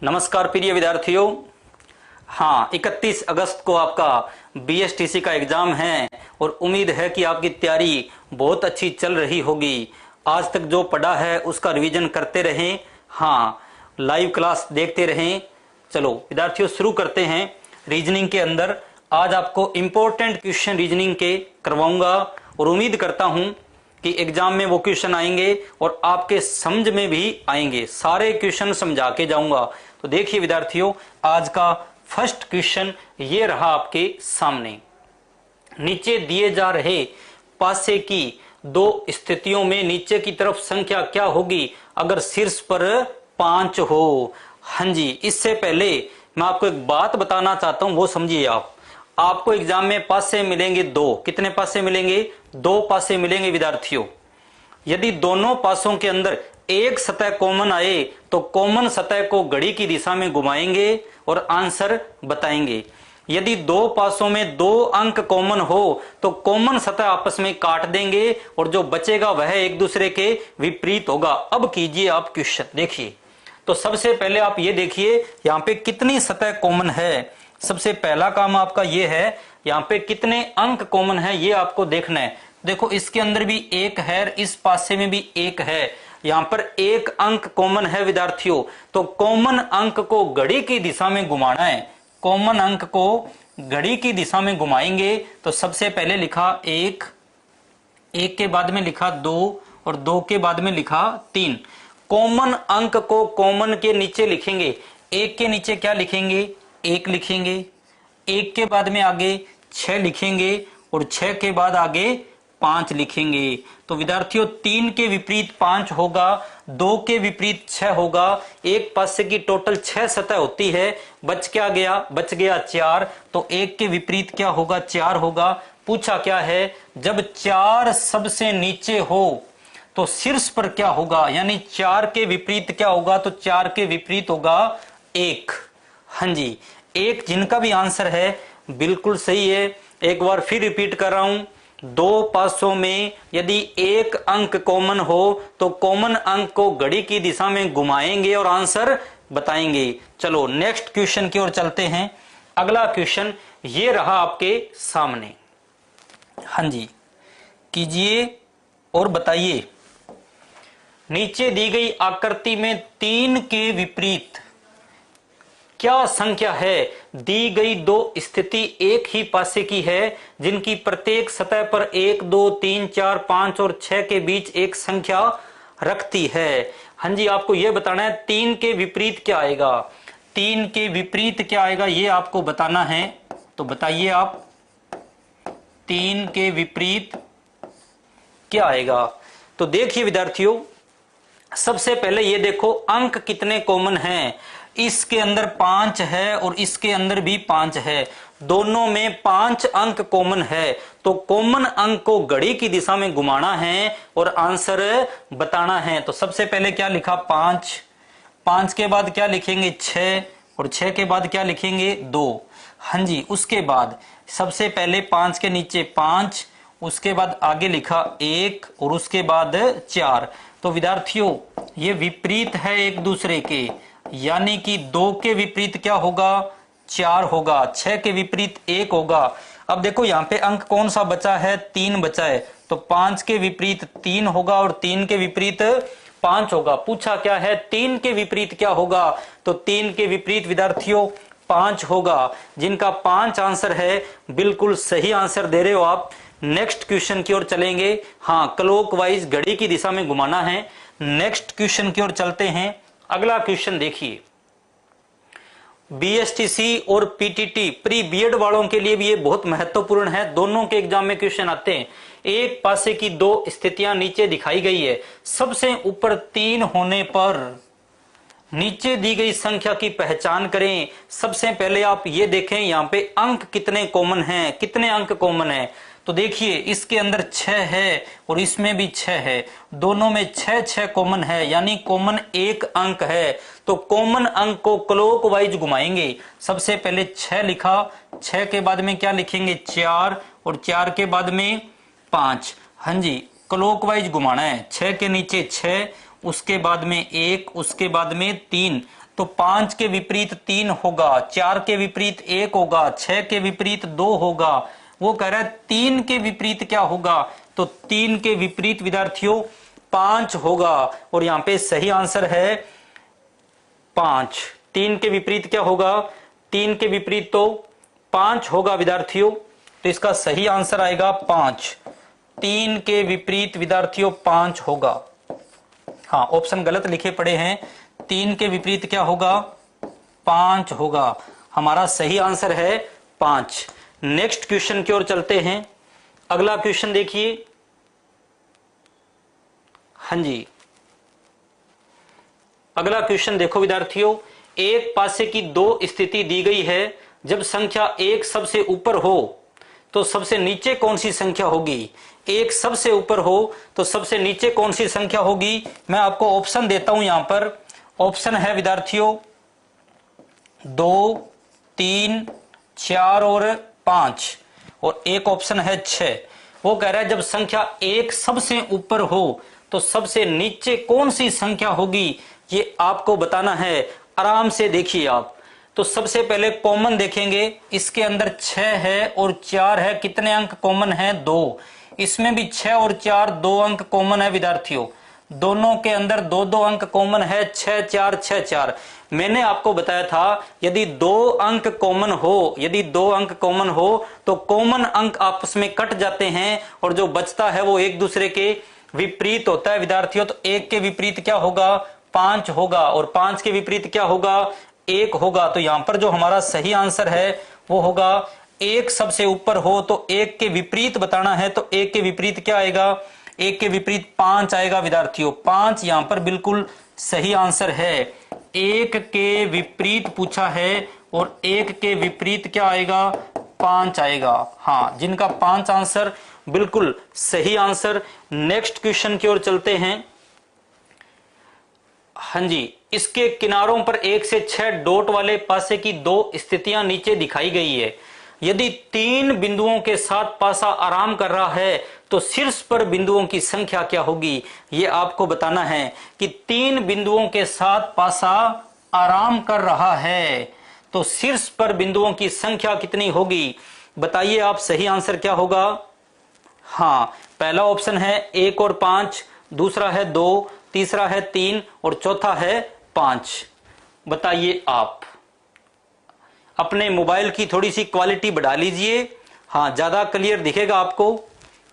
नमस्कार प्रिय विद्यार्थियों। हाँ, 31 अगस्त को आपका बीएसटीसी का एग्जाम है और उम्मीद है कि आपकी तैयारी बहुत अच्छी चल रही होगी। आज तक जो पढ़ा है उसका रिवीजन करते रहें। हाँ, लाइव क्लास देखते रहें। चलो विद्यार्थियों, शुरू करते हैं। रीजनिंग के अंदर आज आपको इंपॉर्टेंट क्वेश्चन रीजनिंग के करवाऊंगा और उम्मीद करता हूं कि एग्जाम में वो क्वेश्चन आएंगे और आपके समझ में भी आएंगे। सारे क्वेश्चन समझा के जाऊंगा। तो देखिए विद्यार्थियों, आज का फर्स्ट क्वेश्चन ये रहा आपके सामने। नीचे दिए जा रहे पासे की दो स्थितियों में नीचे की तरफ संख्या क्या होगी अगर शीर्ष पर 5 हो। हाँ जी, इससे पहले मैं आपको एक बात बताना चाहता हूं, वो समझिए आप। आपको एग्जाम में पासे मिलेंगे दो। कितने पासे मिलेंगे? दो पासे मिलेंगे विद्यार्थियों। यदि दोनों पासों के अंदर एक सतह कॉमन आए तो कॉमन सतह को घड़ी की दिशा में घुमाएंगे और आंसर बताएंगे। यदि दो पासों में दो अंक कॉमन हो तो कॉमन सतह आपस में काट देंगे और जो बचेगा वह एक दूसरे के विपरीत होगा। अब कीजिए आप क्वेश्चन, देखिए। तो सबसे पहले आप ये देखिए यहां पे कितनी सतह कॉमन है। सबसे पहला काम आपका ये है, यहाँ पे कितने अंक कॉमन है ये आपको देखना है। देखो, इसके अंदर भी एक है, इस पासे में भी एक है। यहाँ पर एक अंक कॉमन है विद्यार्थियों। तो कॉमन अंक को घड़ी की दिशा में घुमाना है। कॉमन अंक को घड़ी की दिशा में घुमाएंगे तो सबसे पहले लिखा एक, एक के बाद में लिखा दो और दो के बाद में लिखा 3। कॉमन अंक को कॉमन के नीचे लिखेंगे। एक के नीचे क्या लिखेंगे? एक लिखेंगे। एक के बाद में आगे 6 लिखेंगे और 6 के बाद आगे 5 लिखेंगे। तो विद्यार्थियों, 3 के विपरीत 5 होगा, 2 के विपरीत 6 होगा। एक पासे की टोटल 6 सतह होती है। बच क्या गया? बच गया 4। तो एक के विपरीत क्या होगा? 4 होगा। पूछा क्या है? जब 4 सबसे नीचे हो तो शीर्ष पर क्या होगा? यानी 4 के विपरीत क्या होगा? तो 4 के विपरीत होगा 1। हाँ जी, एक, जिनका भी आंसर है बिल्कुल सही है। एक बार फिर रिपीट कर रहा हूं। दो पासों में यदि एक अंक कॉमन हो तो कॉमन अंक को घड़ी की दिशा में घुमाएंगे और आंसर बताएंगे। चलो नेक्स्ट क्वेश्चन की ओर चलते हैं। अगला क्वेश्चन ये रहा आपके सामने। हाँ जी, कीजिए और बताइए। नीचे दी गई आकृति में 3 के विपरीत क्या संख्या है? दी गई दो स्थिति एक ही पासे की है जिनकी प्रत्येक सतह पर 1, 2, 3, 4, 5 और 6 के बीच एक संख्या रखती है। हाँ जी, आपको यह बताना है 3 के विपरीत क्या आएगा। 3 के विपरीत क्या आएगा ये आपको बताना है। तो बताइए आप, 3 के विपरीत क्या आएगा। तो देखिए विद्यार्थियों, सबसे पहले ये देखो अंक कितने कॉमन हैं। इसके अंदर 5 है और इसके अंदर भी 5 है। दोनों में 5 अंक कॉमन है। तो कॉमन अंक को घड़ी की दिशा में घुमाना है और आंसर बताना है। तो सबसे पहले क्या लिखा? 5। 5 के बाद क्या लिखेंगे? 6 और 6 के बाद क्या लिखेंगे? 2। हाँ जी, उसके बाद सबसे पहले 5 के नीचे 5, उसके बाद आगे लिखा 1 और उसके बाद 4। तो विद्यार्थियों, ये विपरीत है एक दूसरे के, यानी कि 2 के विपरीत क्या होगा? 4 होगा। 6 के विपरीत 1 होगा। अब देखो यहाँ पे अंक कौन सा बचा है? 3 बचा है। तो 5 के विपरीत 3 होगा और 3 के विपरीत 5 होगा। पूछा क्या है? 3 के विपरीत क्या होगा? तो 3 के विपरीत विद्यार्थियों 5 होगा। जिनका 5 आंसर है, बिल्कुल सही आंसर दे रहे हो आप। नेक्स्ट क्वेश्चन की ओर चलेंगे। हाँ, क्लॉकवाइज घड़ी की दिशा में घुमाना है। नेक्स्ट क्वेश्चन की ओर चलते हैं। अगला क्वेश्चन देखिए। बीएसटीसी और पीटीटी प्री बीएड वालों के लिए भी ये बहुत महत्वपूर्ण है। दोनों के एग्जाम में क्वेश्चन आते हैं। एक पासे की दो स्थितियां नीचे दिखाई गई है। सबसे ऊपर 3 होने पर नीचे दी गई संख्या की पहचान करें। सबसे पहले आप ये देखें यहाँ पे अंक कितने कॉमन हैं, कितने अंक कॉमन है। तो देखिए, इसके अंदर 6 है और इसमें भी 6 है। दोनों में 6 कॉमन है, यानी कॉमन एक अंक है। तो कॉमन अंक को क्लॉकवाइज घुमाएंगे। सबसे पहले 6 लिखा, 6 के बाद में क्या लिखेंगे? 4 और 4 के बाद में 5। हाँ जी, क्लॉकवाइज घुमाना है। 6 के नीचे 6, उसके बाद में 1, उसके बाद में 3। तो तो 5 के विपरीत 3 होगा, 4 के विपरीत 1 होगा, 6 के विपरीत 2 होगा। वो कह रहा है 3 के विपरीत क्या होगा, तो 3 के विपरीत विद्यार्थियों 5 होगा, और यहां पे सही आंसर है 5। 3 के विपरीत क्या होगा, 3 के विपरीत तो 5 होगा विद्यार्थियों, तो इसका सही आंसर आएगा 5। 3 के विपरीत विद्यार्थियों 5 होगा। हाँ, ऑप्शन गलत लिखे पड़े हैं, 3 के विपरीत क्या होगा, 5 होगा। हमारा सही आंसर है 5। नेक्स्ट क्वेश्चन की ओर चलते हैं। अगला क्वेश्चन देखिए। हाँ जी, अगला क्वेश्चन देखो विद्यार्थियों, एक पासे की दो स्थिति दी गई है। जब संख्या 1 सबसे ऊपर हो तो सबसे नीचे कौन सी संख्या होगी। 1 सबसे ऊपर हो तो सबसे नीचे कौन सी संख्या होगी। मैं आपको ऑप्शन देता हूं। यहां पर ऑप्शन है विद्यार्थियों 2, 3, 4 और 5, और एक ऑप्शन है 6। वो कह रहा है जब संख्या 1 सबसे ऊपर हो तो सबसे नीचे कौन सी संख्या होगी, ये आपको बताना है। आराम से देखिए आप। तो सबसे पहले कॉमन देखेंगे, इसके अंदर 6 है और 4 है, कितने अंक कॉमन है, 2। इसमें भी 6 और 4 2 अंक कॉमन है विद्यार्थियों, दोनों के अंदर 2-2 अंक कॉमन है, 6 4 6 4। मैंने आपको बताया था यदि 2 अंक कॉमन हो, यदि 2 अंक कॉमन हो तो कॉमन अंक आपस में कट जाते हैं और जो बचता है वो एक दूसरे के विपरीत होता है विद्यार्थियों। तो 1 के विपरीत क्या होगा, 5 होगा, और 5 के विपरीत क्या होगा, 1 होगा। तो यहां पर जो हमारा सही आंसर है वो होगा 1 सबसे ऊपर हो तो 1 के विपरीत बताना है, तो 1 के विपरीत क्या आएगा, 1 के विपरीत 5 आएगा विद्यार्थियों। 5 यहां पर बिल्कुल सही आंसर है। 1 के विपरीत पूछा है और 1 के विपरीत क्या आएगा, 5 आएगा। हाँ, जिनका 5 आंसर बिल्कुल सही आंसर। नेक्स्ट क्वेश्चन की ओर चलते हैं। हाँ जी, इसके किनारों पर 1 से 6 डॉट वाले पासे की दो स्थितियां नीचे दिखाई गई है। यदि 3 बिंदुओं के साथ पासा आराम कर रहा है तो शीर्ष पर बिंदुओं की संख्या क्या होगी, ये आपको बताना है कि 3 बिंदुओं के साथ पासा आराम कर रहा है तो शीर्ष पर बिंदुओं की संख्या कितनी होगी। बताइए आप, सही आंसर क्या होगा। हाँ, पहला ऑप्शन है 1 और 5, दूसरा है 2, तीसरा है 3 और चौथा है 5। बताइए आप। अपने मोबाइल की थोड़ी सी क्वालिटी बढ़ा लीजिए, हाँ ज्यादा क्लियर दिखेगा आपको।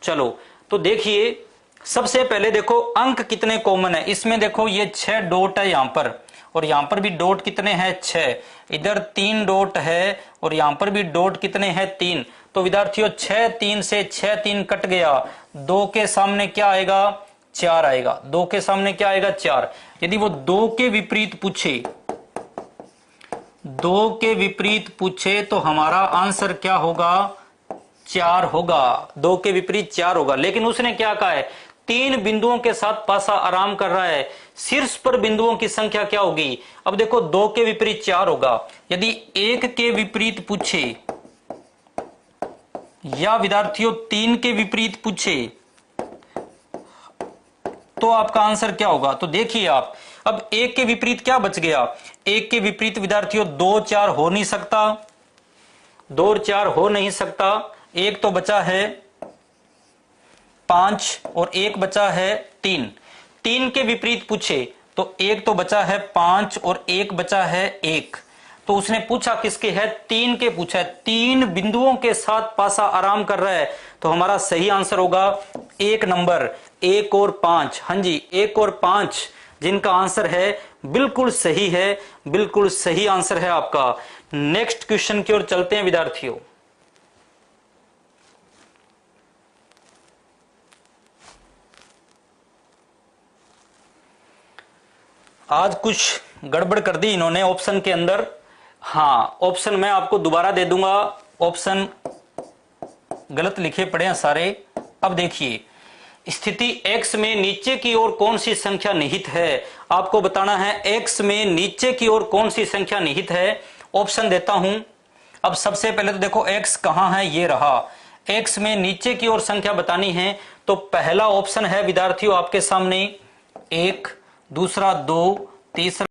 चलो तो देखिए, सबसे पहले देखो अंक कितने कॉमन है। इसमें देखो ये 6 डॉट है यहां पर, और यहां पर भी डॉट कितने हैं, 6। इधर 3 डॉट है और यहां पर भी डॉट कितने हैं, 3। तो विद्यार्थियों 6 3 से 6 3 कट गया, 2 के सामने क्या आएगा, 4 आएगा। 2 के सामने क्या आएगा, 4। यदि वो 2 के विपरीत पूछे, 2 के विपरीत पूछे तो हमारा आंसर क्या होगा, 4 होगा। 2 के विपरीत 4 होगा। लेकिन उसने क्या कहा है, 3 बिंदुओं के साथ पासा आराम कर रहा है, शीर्ष पर बिंदुओं की संख्या क्या होगी। अब देखो 2 के विपरीत 4 होगा। यदि 1 के विपरीत पूछे या विद्यार्थियों 3 के विपरीत पूछे तो आपका आंसर क्या होगा। तो देखिए आप, अब 1 के विपरीत क्या बच गया, 1 के विपरीत विद्यार्थियों 2 4 हो नहीं सकता, 2 और 4 हो नहीं सकता। एक तो बचा है 5 और एक बचा है 3। 3 के विपरीत पूछे तो एक तो बचा है 5 और एक बचा है 1। तो उसने पूछा किसके है, 3 के पूछा है। 3 बिंदुओं के साथ पासा आराम कर रहा है, तो हमारा सही आंसर होगा 1 नंबर, 1 और 5। हाँ जी, 1 और 5 जिनका आंसर है बिल्कुल सही है, बिल्कुल सही आंसर है आपका। नेक्स्ट क्वेश्चन की ओर चलते हैं विद्यार्थियों। आज कुछ गड़बड़ कर दी इन्होंने ऑप्शन के अंदर। हाँ, ऑप्शन मैं आपको दोबारा दे दूंगा, ऑप्शन गलत लिखे पड़े हैं सारे। अब देखिए, स्थिति x में नीचे की ओर कौन सी संख्या निहित है, आपको बताना है x में नीचे की ओर कौन सी संख्या निहित है। ऑप्शन देता हूं। अब सबसे पहले तो देखो x कहां है, ये रहा। x में नीचे की ओर संख्या बतानी है तो पहला ऑप्शन है विद्यार्थियों आपके सामने 1, दूसरा 2, तीसरा